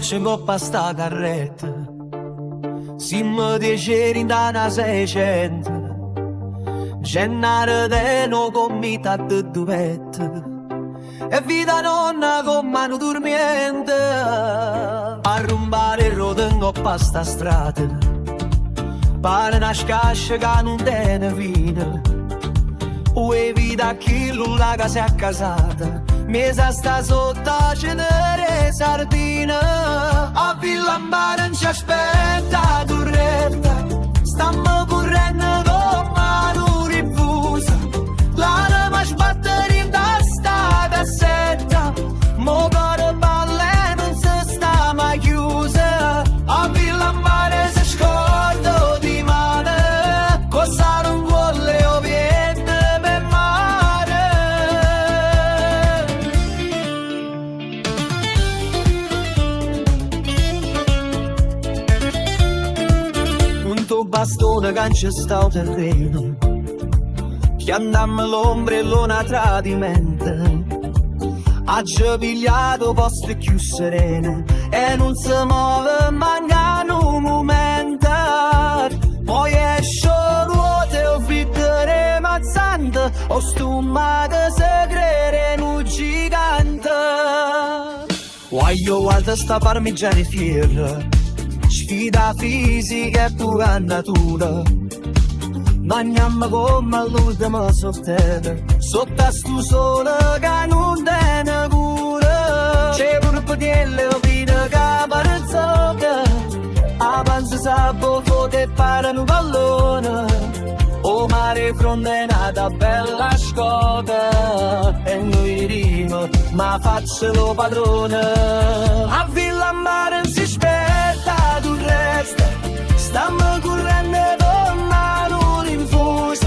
c'è coppa sta carretta, siamo 10 in una 600, gennare de no commita de duvette, e vita nonna con mano dormiente, a rumbare il rotengo pa sta strada, pare una scascia che non tiene fine, e vita chi la che si è casata, mesa sta sotto a cenere sardina, a Villa Mare non ci aspetta torretta, stiamo correndo con mano rifusa, l'anima sbatte in sta cassetta, mo cuore palle non si sta mai chiusa, a Villa Mare si scorda di mare, cosa non vuole ovviamente per mare. Un tuo bastone che non ci sta il terreno, che andammo l'ombrellone a tradimento, ha già pigliato posti più serene e non si muove manca un momento, poi esce ruote o frittore mazzante o stomaco se crede in un gigante. Guaglio guarda sta parmigiana fiera, sfida fisica e pura natura, mangiamo come l'ultima sottera, sotto sto sole che non tiene cura, c'è pure padielle o vino che pare zocca, a panza sapo foto e pare un pallone, o mare fronte è nata bella scotta, e noi rima ma faccelo padrone, a Villa Mare non si aspetta tu resta, stiamo correndo con mano rinfusa,